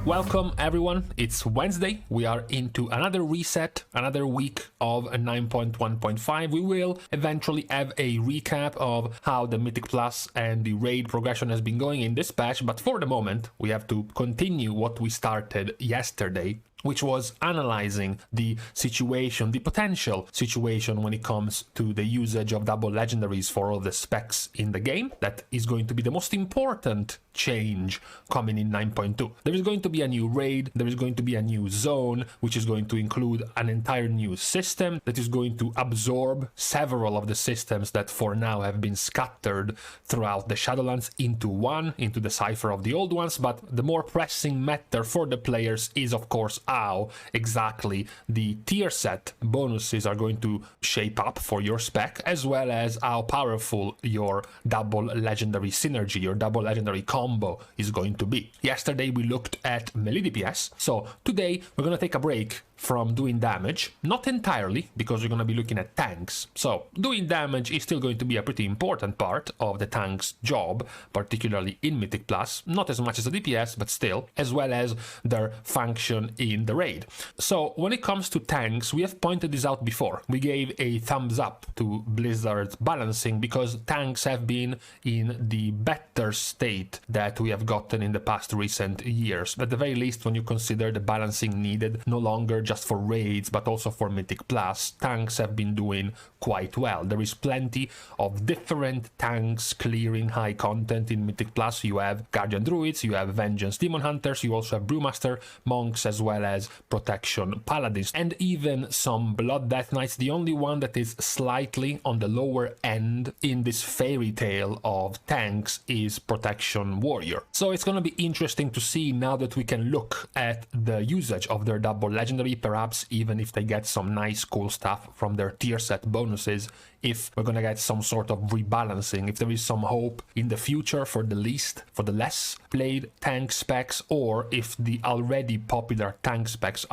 Welcome everyone, it's Wednesday, we are into another reset, another week of 9.1.5. We will eventually have a recap of how the Mythic Plus and the raid progression has been going in this patch, but for the moment we have to continue what we started yesterday, which was analyzing the situation, the potential situation when it comes to the usage of double legendaries for all the specs in the game. That is going to be the most important change coming in 9.2. There is going to be a new raid, there is going to be a new zone, which is going to include an entire new system that is going to absorb several of the systems that for now have been scattered throughout the Shadowlands into one, into the cipher of the old ones. But the more pressing matter for the players is, of course, how exactly the tier set bonuses are going to shape up for your spec, as well as how powerful your double legendary synergy, your double legendary combo is going to be. Yesterday we looked at melee DPS, so today we're going to take a break from doing damage, not entirely, because we're going to be looking at tanks. So doing damage is still going to be a pretty important part of the tank's job, particularly in Mythic Plus, not as much as the DPS, but still, as well as their function in the raid. So when it comes to tanks, we have pointed this out before. We gave a thumbs up to Blizzard's balancing because tanks have been in the better state that we have gotten in the past recent years. At the very least, when you consider the balancing needed no longer just for raids but also for Mythic Plus, tanks have been doing quite well. There is plenty of different tanks clearing high content in Mythic Plus. You have Guardian Druids, you have Vengeance Demon Hunters, you also have Brewmaster Monks, as well as Protection Paladins, and even some Blood Death Knights. The only one that is slightly on the lower end in this fairy tale of tanks is Protection Warrior. So it's gonna be interesting to see now that we can look at the usage of their double legendary, perhaps even if they get some nice cool stuff from their tier set bonuses, if we're gonna get some sort of rebalancing, if there is some hope in the future for the less played tank specs, or if the already popular tank specs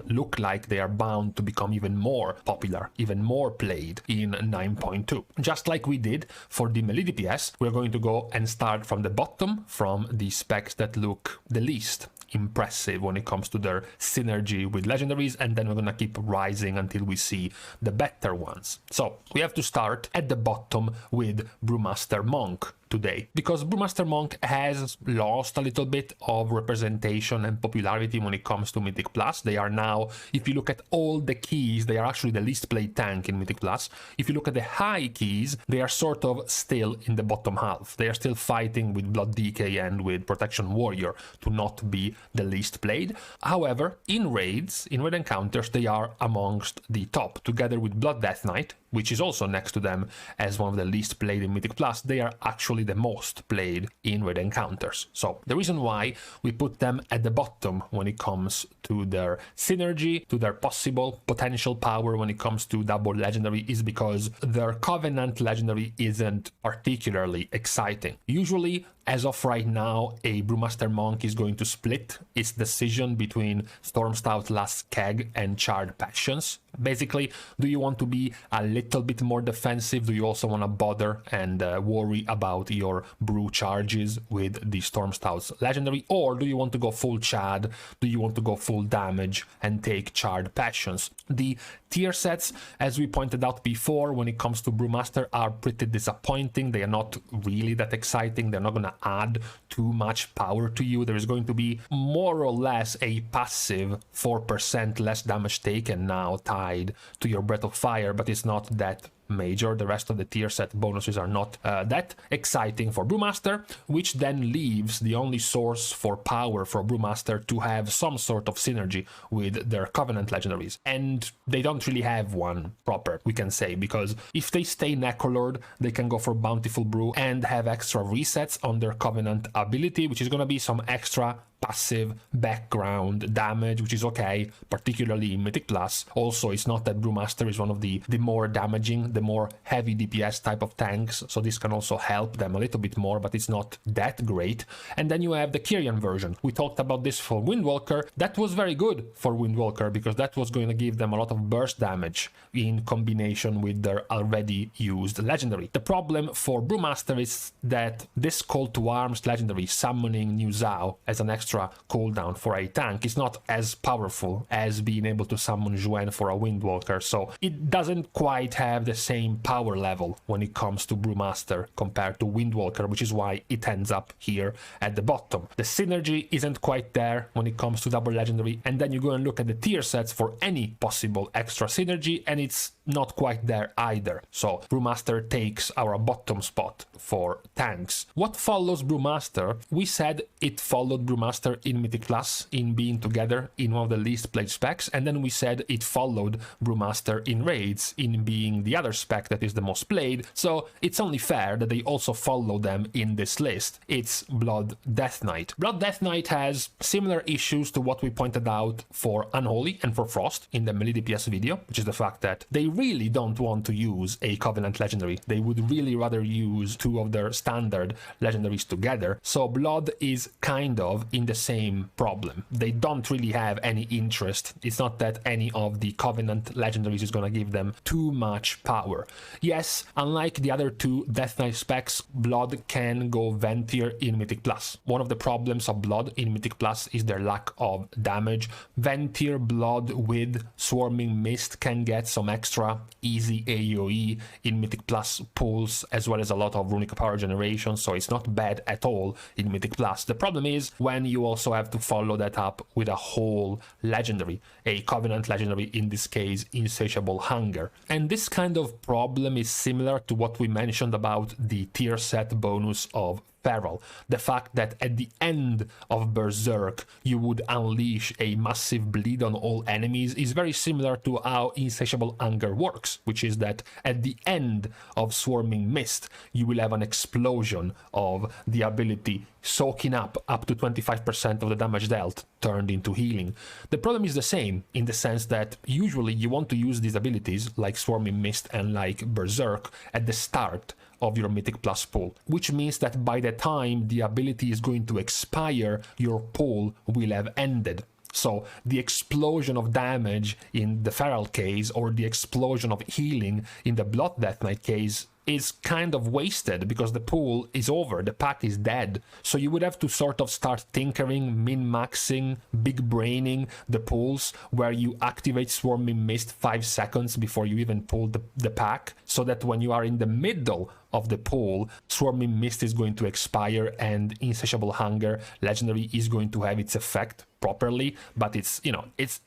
look like they are bound to become even more popular, even more played in 9.2. Just like we did for the melee DPS, we're going to go and start from the bottom, from the specs that look the least impressive when it comes to their synergy with legendaries, and then we're gonna keep rising until we see the better ones. So we have to start at the bottom with Brewmaster Monk today, because Brewmaster Monk has lost a little bit of representation and popularity when it comes to Mythic Plus. They are now, if you look at all the keys, they are actually the least played tank in Mythic Plus. If you look at the high keys, they are sort of still in the bottom half. They are still fighting with Blood DK and with Protection Warrior to not be the least played. However, in raids, in raid encounters, they are amongst the top, together with Blood Death Knight, which is also next to them as one of the least played in Mythic Plus. They are actually the most played in raid encounters. So the reason why we put them at the bottom when it comes to their synergy, to their potential power when it comes to double legendary, is because their Covenant legendary isn't particularly exciting. Usually, as of right now, a Brewmaster Monk is going to split its decision between Stormstout Last Keg and Charred Passions. Basically, do you want to be a little bit more defensive? Do you also want to bother and worry about your brew charges with the Stormstout's legendary? Or do you want to go full Chad? Do you want to go full damage and take Charred Passions? The tier sets, as we pointed out before, when it comes to Brewmaster, are pretty disappointing. They are not really that exciting. They're not going to add too much power to you. There is going to be more or less a passive 4% less damage taken now tied to your Breath of Fire, but it's not that major. The rest of the tier set bonuses are not that exciting for Brewmaster, which then leaves the only source for power for Brewmaster to have some sort of synergy with their Covenant legendaries. And they don't really have one proper, we can say, because if they stay Necrolord, they can go for Bountiful Brew and have extra resets on their Covenant ability, which is going to be some extra passive background damage, which is okay, particularly in Mythic Plus. Also, it's not that Brewmaster is one of the more damaging, the more heavy DPS type of tanks, so this can also help them a little bit more, but it's not that great. And then you have the Kyrian version. We talked about this for Windwalker. That was very good for Windwalker because that was going to give them a lot of burst damage in combination with their already used legendary. The problem for Brewmaster is that this Call to Arms legendary, summoning New Zao as an extra extra cooldown for a tank. It's not as powerful as being able to summon Zhuen for a Windwalker, so it doesn't quite have the same power level when it comes to Brewmaster compared to Windwalker, which is why it ends up here at the bottom. The synergy isn't quite there when it comes to double legendary, and then you go and look at the tier sets for any possible extra synergy, and it's not quite there either. So Brewmaster takes our bottom spot for tanks. What follows Brewmaster? We said it followed Brewmaster in Mythic Plus in being together in one of the least played specs, and then we said it followed Brewmaster in raids in being the other spec that is the most played, so it's only fair that they also follow them in this list. It's Blood Death Knight. Blood Death Knight has similar issues to what we pointed out for Unholy and for Frost in the melee DPS video, which is the fact that they really don't want to use a Covenant legendary. They would really rather use two of their standard legendaries together. So Blood is kind of in the same problem. They don't really have any interest. It's not that any of the Covenant legendaries is going to give them too much power. Yes, unlike the other two Death Knight specs, Blood can go Ventier in Mythic Plus. One of the problems of Blood in Mythic Plus is their lack of damage. Ventier Blood with Swarming Mist can get some extra easy AoE in Mythic Plus pulls, as well as a lot of runic power generation, so it's not bad at all in Mythic Plus. The problem is when you also have to follow that up with a whole legendary, a Covenant legendary, in this case Insatiable Hunger. And this kind of problem is similar to what we mentioned about the tier set bonus of Feral. The fact that at the end of Berserk you would unleash a massive bleed on all enemies is very similar to how Insatiable Hunger works, which is that at the end of Swarming Mist you will have an explosion of the ability soaking up to 25% of the damage dealt turned into healing. The problem is the same in the sense that usually you want to use these abilities like Swarming Mist and like Berserk at the start of your Mythic Plus pool, which means that by the time the ability is going to expire, your pool will have ended. So the explosion of damage in the Feral case, or the explosion of healing in the Blood Death Knight case, is kind of wasted because the pool is over, the pack is dead. So you would have to sort of start tinkering, min-maxing, big-braining the pools where you activate Swarming Mist 5 seconds before you even pull the pack, so that when you are in the middle of the pool, Swarming Mist is going to expire and Insatiable Hunger legendary is going to have its effect properly, but it's, you know, it's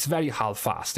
very half-assed,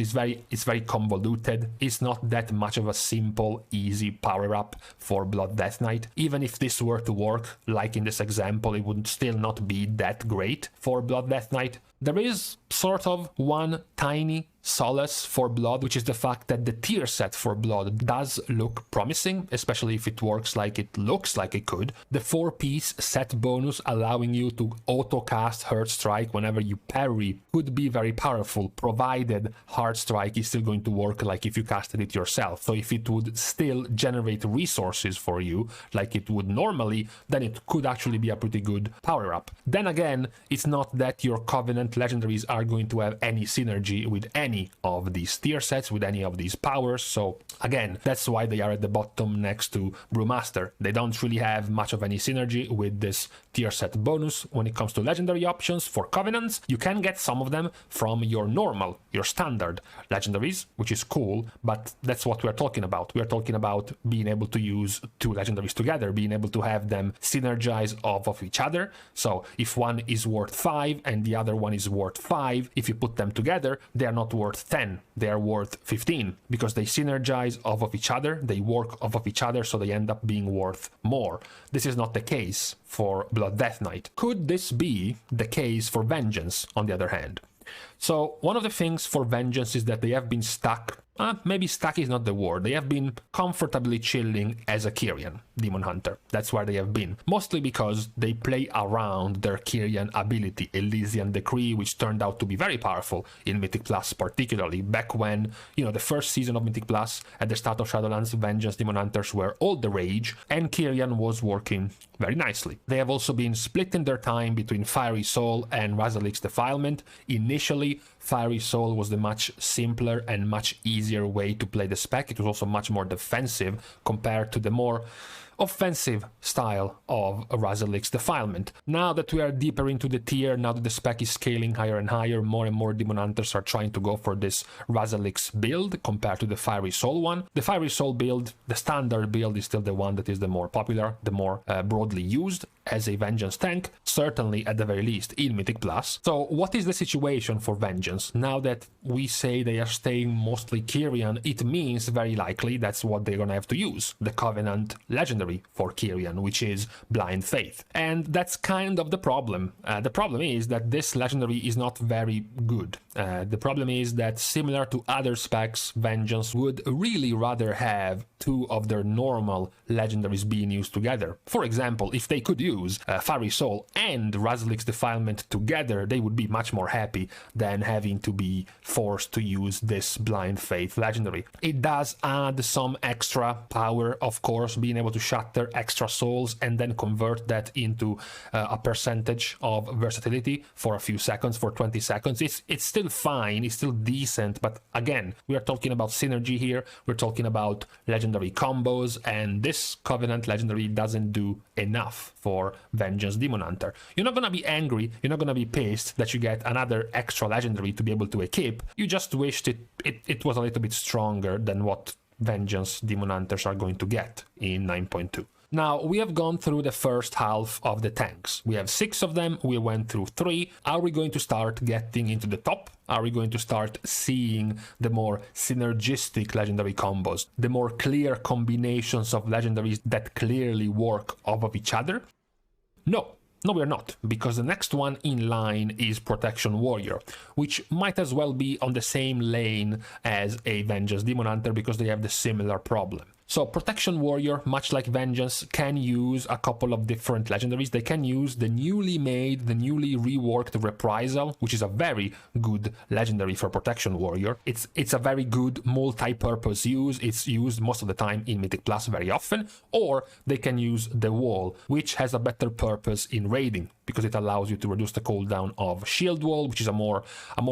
it's very convoluted. It's not that much of a simple, easy power-up for Blood Death Knight. Even if this were to work, like in this example, it would still not be that great for Blood Death Knight. There is sort of one tiny solace for Blood, which is the fact that the tier set for Blood does look promising, especially if it works like it looks like it could. The 4-piece set bonus allowing you to auto-cast Hard Strike whenever you parry could be very powerful, provided Hard Strike is still going to work like if you casted it yourself. So if it would still generate resources for you like it would normally, then it could actually be a pretty good power-up. Then again, it's not that your Covenant legendaries are going to have any synergy with any of these tier sets, with any of these powers, so again, that's why they are at the bottom next to Brewmaster. They don't really have much of any synergy with this tier set bonus. When it comes to legendary options for Covenants, you can get some of them from your normal, your standard legendaries, which is cool, but that's what we're talking about. We're talking about being able to use two legendaries together, being able to have them synergize off of each other. So if one is worth 5 and the other one is worth 5, if you put them together, they are not worth 10, they are worth 15, because they synergize off of each other, they work off of each other, so they end up being worth more. This is not the case for Blood Death Knight. Could this be the case for Vengeance, on the other hand? So one of the things for Vengeance is that they have been stuck, maybe stuck is not the word, they have been comfortably chilling as a Kyrian Demon Hunter. That's where they have been. Mostly because they play around their Kyrian ability, Elysian Decree, which turned out to be very powerful in Mythic Plus, particularly back when, you know, the first season of Mythic Plus, at the start of Shadowlands, Vengeance Demon Hunters were all the rage, and Kyrian was working very nicely. They have also been splitting their time between Fiery Soul and Razalik's Defilement. Initially, Fiery Soul was the much simpler and much easier way to play the spec. It was also much more defensive compared to the more offensive style of Razalix Defilement. Now that we are deeper into the tier, now that the spec is scaling higher and higher, more and more Demon Hunters are trying to go for this Razalix build compared to the Fiery Soul one. The Fiery Soul build, the standard build, is still the one that is the more popular, the more broadly used as a Vengeance tank, certainly at the very least in Mythic Plus. So what is the situation for Vengeance? Now that we say they are staying mostly Kyrian, it means very likely that's what they're gonna have to use, the Covenant legendary for Kyrian, which is Blind Faith. And that's kind of the problem. The problem is that this legendary is not very good. The problem is that, similar to other specs, Vengeance would really rather have two of their normal legendaries being used together. For example, if they could use Fiery Soul and Razalix Defilement together, they would be much more happy than having to be forced to use this Blind Faith legendary. It does add some extra power, of course, being able to shatter extra souls and then convert that into a percentage of versatility for a few seconds, for 20 seconds. It's still fine, it's still decent, but again, we are talking about synergy here, we're talking about legendary combos, and this Covenant legendary doesn't do enough for Vengeance Demon Hunter. You're not gonna be angry, you're not gonna be pissed that you get another extra legendary to be able to equip, you just wished it was a little bit stronger than what Vengeance Demon Hunters are going to get in 9.2. Now, we have gone through the first half of the tanks. We have 6 of them, we went through 3. Are we going to start getting into the top? Are we going to start seeing the more synergistic legendary combos, the more clear combinations of legendaries that clearly work off of each other? No, we're not, because the next one in line is Protection Warrior, which might as well be on the same lane as a Vengeance Demon Hunter because they have the similar problem. So Protection Warrior, much like Vengeance, can use a couple of different legendaries. They can use the newly made, the newly reworked Reprisal, which is a very good legendary for Protection Warrior. It's a very good multi-purpose use. It's used most of the time in Mythic Plus very often. Or they can use the Wall, which has a better purpose in raiding, because it allows you to reduce the cooldown of Shield Wall, which is a more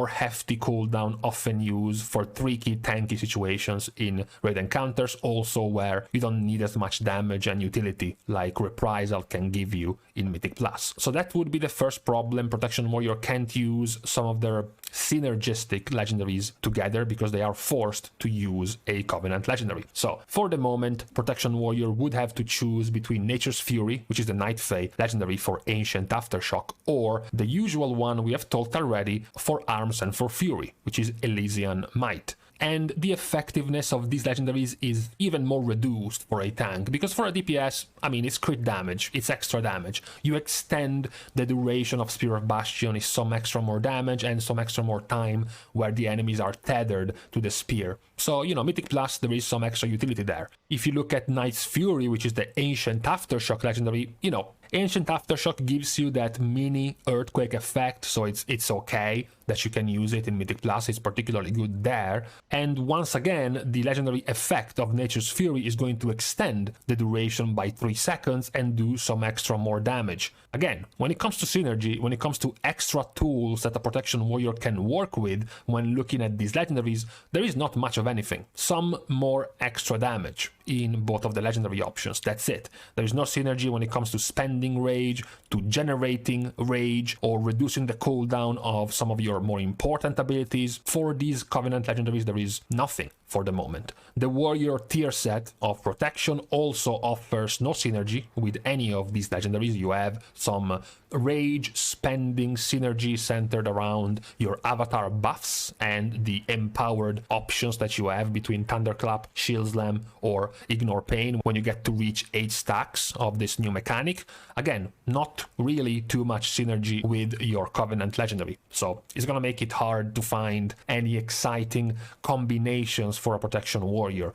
hefty cooldown, often used for tricky, tanky situations in raid encounters, also where you don't need as much damage and utility like Reprisal can give you in Mythic Plus. So that would be the first problem. Protection Warrior can't use some of their synergistic legendaries together because they are forced to use a Covenant legendary. So for the moment, Protection Warrior would have to choose between Nature's Fury, which is the Night Fae legendary for Ancient Aftershock, or the usual one we have talked already for Arms and for Fury, which is Elysian Might. And the effectiveness of these legendaries is even more reduced for a tank, because for a DPS, I mean, it's crit damage, it's extra damage. You extend the duration of Spear of Bastion, is some extra more damage and some extra more time where the enemies are tethered to the spear. So, you know, Mythic Plus, there is some extra utility there. If you look at Knight's Fury, which is the Ancient Aftershock legendary, you know, Ancient Aftershock gives you that mini earthquake effect, so it's okay that you can use it in Mythic Plus, it's particularly good there. And once again, the legendary effect of Nature's Fury is going to extend the duration by 3 seconds and do some extra more damage. Again, when it comes to synergy, when it comes to extra tools that a Protection Warrior can work with when looking at these legendaries, there is not much of anything. Some more extra damage in both of the legendary options, that's it. There is no synergy when it comes to spending rage, to generating rage, or reducing the cooldown of some of your more important abilities. For these Covenant legendaries, there is nothing for the moment. The Warrior tier set of Protection also offers no synergy with any of these legendaries. You have some rage spending synergy centered around your avatar buffs and the empowered options that you have between Thunderclap, Shield Slam, or Ignore Pain when you get to reach 8 stacks of this new mechanic. Again, not really too much synergy with your Covenant legendary, so it's gonna make it hard to find any exciting combinations for a Protection Warrior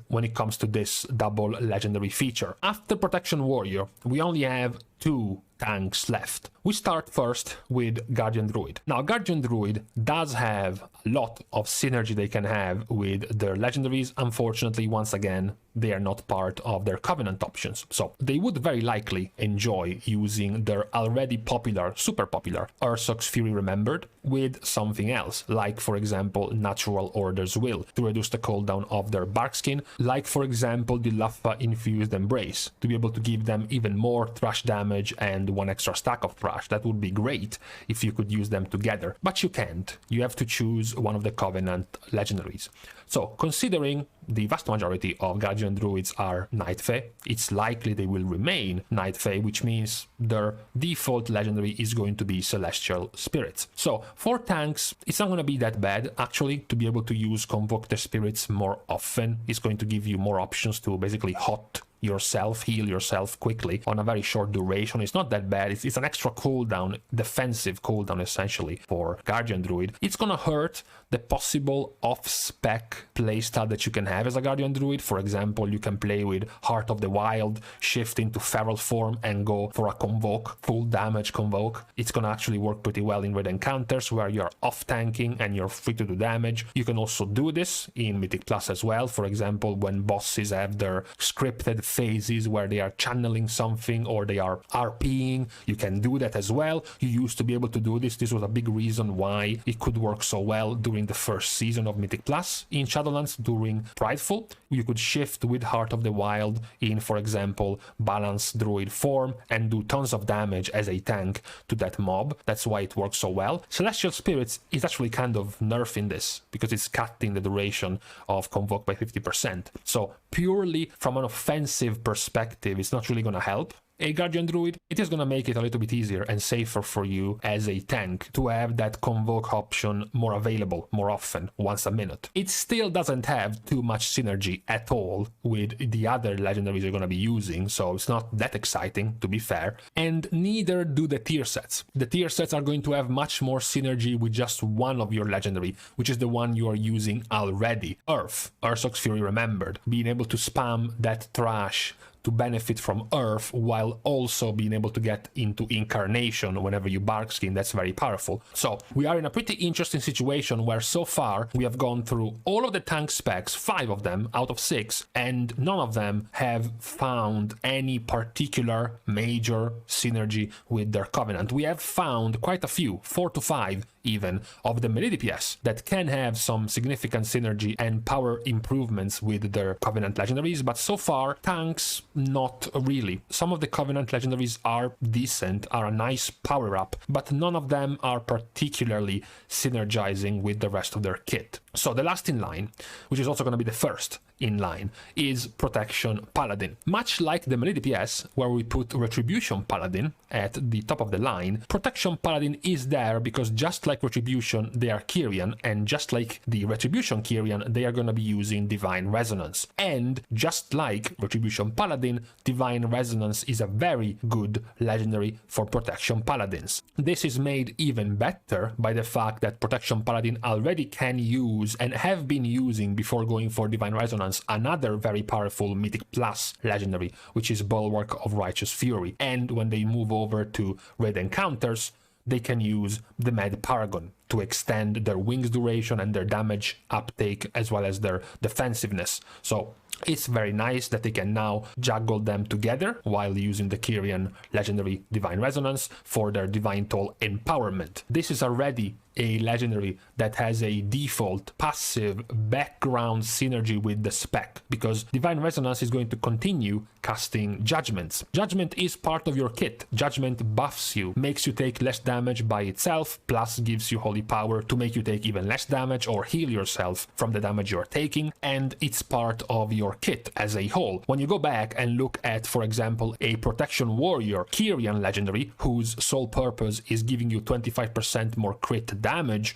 when it comes to this double legendary feature. After Protection Warrior, we only have 2 tanks left. We start first with Guardian Druid. Now, Guardian Druid does have a lot of synergy they can have with their legendaries. Unfortunately, once again, they are not part of their Covenant options. So they would very likely enjoy using their already popular, super popular Ursoc's Fury Remembered with something else, like for example Natural Order's Will to reduce the cooldown of their bark skin, like for example the Luffa Infused Embrace to be able to give them even more thrash damage and one extra stack of thrash. That would be great if you could use them together, but you can't. You have to choose one of the Covenant legendaries. So considering the vast majority of Guardian Druids are Night Fae, it's likely they will remain Night Fae, which means their default legendary is going to be Celestial Spirits. So for tanks, it's not going to be that bad, actually, to be able to use Convoke the Spirits more often. It's going to give you more options to basically hot yourself, heal yourself quickly on a very short duration. It's not that bad. It's an extra cooldown, defensive cooldown essentially for Guardian Druid. It's gonna hurt the possible off-spec playstyle that you can have as a Guardian Druid. For example, you can play with Heart of the Wild, shift into Feral form and go for a Convoke, full damage Convoke. It's gonna actually work pretty well in raid encounters where you're off-tanking and you're free to do damage. You can also do this in Mythic Plus as well. For example, when bosses have their scripted phases where they are channeling something or they are RPing, you can do that as well. You used to be able to do this. This was a big reason why it could work so well during the first season of Mythic Plus in Shadowlands during Prideful. You could shift with Heart of the Wild in, for example, Balanced Druid form and do tons of damage as a tank to that mob. That's why it works so well. Celestial Spirits is actually kind of nerfing this because it's cutting the duration of Convoke by 50%. So purely from an offensive perspective, it's not really going to help a Guardian Druid. It is going to make it a little bit easier and safer for you as a tank to have that Convoke option more available more often, once a minute. It still doesn't have too much synergy at all with the other legendaries you're going to be using, so it's not that exciting, to be fair, and neither do the tier sets. The tier sets are going to have much more synergy with just one of your legendary, which is the one you are using already. Ursoc's Fury Remembered, being able to spam that trash to benefit from Earth while also being able to get into Incarnation whenever you bark skin. That's very powerful. So we are in a pretty interesting situation where so far we have gone through all of the tank specs, 5 of them out of 6, and none of them have found any particular major synergy with their Covenant. We have found quite a few, 4 to 5 even, of the melee DPS that can have some significant synergy and power improvements with their Covenant legendaries, but so far tanks not really. Some of the Covenant legendaries are decent, are a nice power up, but none of them are particularly synergizing with the rest of their kit. So the last in line, which is also going to be the first in line, is Protection Paladin. Much like the melee DPS, where we put Retribution Paladin at the top of the line, Protection Paladin is there because just like Retribution, they are Kyrian, and just like the Retribution Kyrian, they are going to be using Divine Resonance. And just like Retribution Paladin, Divine Resonance is a very good legendary for Protection Paladins. This is made even better by the fact that Protection Paladin already can use and have been using before going for Divine Resonance another very powerful Mythic Plus legendary, which is Bulwark of Righteous Fury. And when they move over to raid encounters, they can use the Mad Paragon to extend their wings duration and their damage uptake as well as their defensiveness. So it's very nice that they can now juggle them together while using the Kyrian legendary Divine Resonance for their Divine Toll empowerment. This is already a legendary that has a default passive background synergy with the spec, because Divine Resonance is going to continue casting Judgments. Judgment is part of your kit. Judgment buffs you, makes you take less damage by itself, plus gives you holy power to make you take even less damage or heal yourself from the damage you're taking, and it's part of your kit as a whole. When you go back and look at, for example, a Protection Warrior Kyrian legendary whose sole purpose is giving you 25% more crit damage,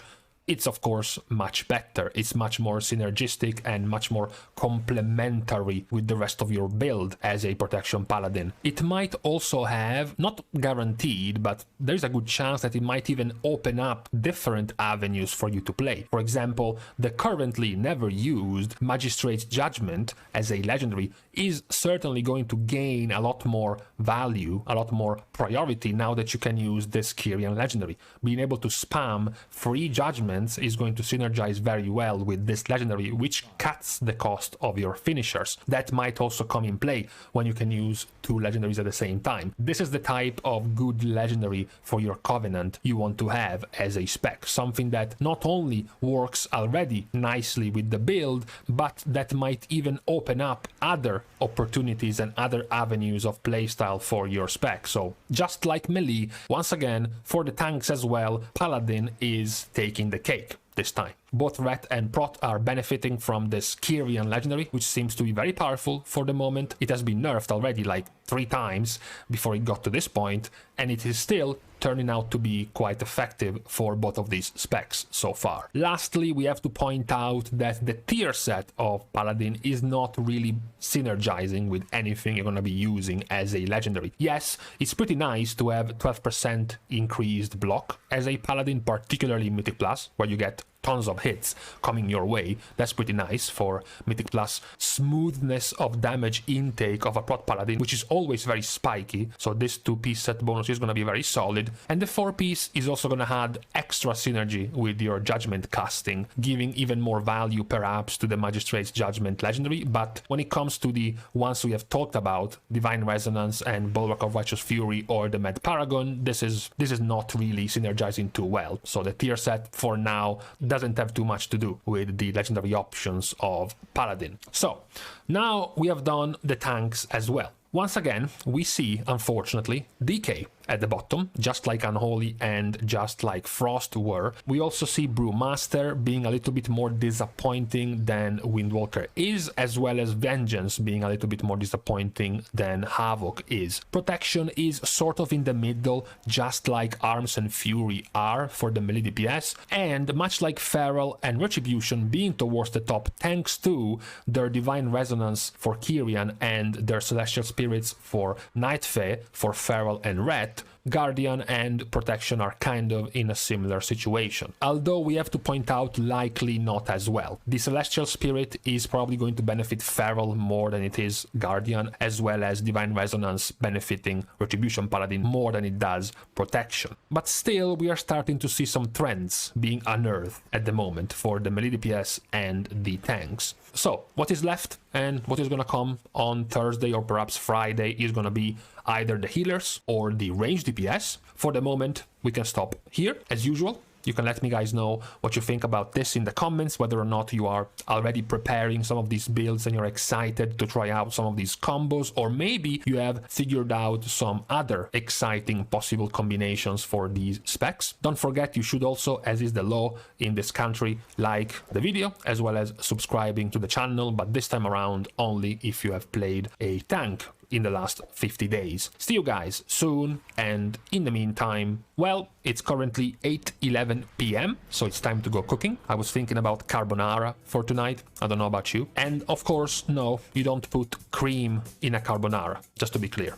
it's of course much better. It's much more synergistic and much more complementary with the rest of your build as a protection paladin. It might also have, not guaranteed, but there's a good chance that it might even open up different avenues for you to play. For example, the currently never used Magistrate's Judgment as a legendary is certainly going to gain a lot more value, a lot more priority now that you can use this Kyrian legendary. Being able to spam free judgments is going to synergize very well with this legendary, which cuts the cost of your finishers. That might also come in play when you can use two legendaries at the same time. This is the type of good legendary for your Covenant you want to have as a spec. Something that not only works already nicely with the build, but that might even open up other opportunities and other avenues of playstyle for your spec. So just like melee, once again, for the tanks as well, Paladin is taking the cake this time. Both Ret and Prot are benefiting from this Kyrian legendary, which seems to be very powerful for the moment. It has been nerfed already like 3 times before it got to this point, and it is still turning out to be quite effective for both of these specs so far. Lastly, we have to point out that the tier set of Paladin is not really synergizing with anything you're going to be using as a legendary. Yes, it's pretty nice to have 12% increased block as a Paladin, particularly Mythic Plus, where you get tons of hits coming your way. That's pretty nice for Mythic Plus. Smoothness of damage intake of a Prot Paladin, which is always very spiky, so this 2-piece set bonus is going to be very solid. And the 4-piece is also going to add extra synergy with your Judgment casting, giving even more value perhaps to the Magistrate's Judgment legendary. But when it comes to the ones we have talked about, Divine Resonance and Bulwark of Righteous Fury or the Mad Paragon, this is not really synergizing too well. So the tier set for now doesn't have too much to do with the legendary options of Paladin. So now we have done the tanks as well. Once again, we see, unfortunately, DK at the bottom, just like Unholy and just like Frost were. We also see Brewmaster being a little bit more disappointing than Windwalker is, as well as Vengeance being a little bit more disappointing than Havoc is. Protection is sort of in the middle, just like Arms and Fury are for the melee DPS, and much like Feral and Retribution being towards the top thanks to their Divine Resonance for Kyrian and their Celestial Spirits for Nightfae, for Feral and Ret, Guardian and Protection are kind of in a similar situation. Although we have to point out, likely not as well. The Celestial Spirit is probably going to benefit Feral more than it is Guardian, as well as Divine Resonance benefiting Retribution Paladin more than it does Protection. But still, we are starting to see some trends being unearthed at the moment for the melee DPS and the tanks. So, what is left and what is going to come on Thursday or perhaps Friday is going to be either the healers or the range DPS. For the moment, we can stop here as usual. You can let me guys know what you think about this in the comments, whether or not you are already preparing some of these builds and you're excited to try out some of these combos, or maybe you have figured out some other exciting possible combinations for these specs. Don't forget, you should also, as is the law in this country, like the video as well as subscribing to the channel, but this time around only if you have played a tank in the last 50 days. See you guys soon, and in the meantime, well, it's currently 8:11 p.m, so it's time to go cooking. I was thinking about carbonara for tonight. I don't know about you. And of course, no, you don't put cream in a carbonara, just to be clear.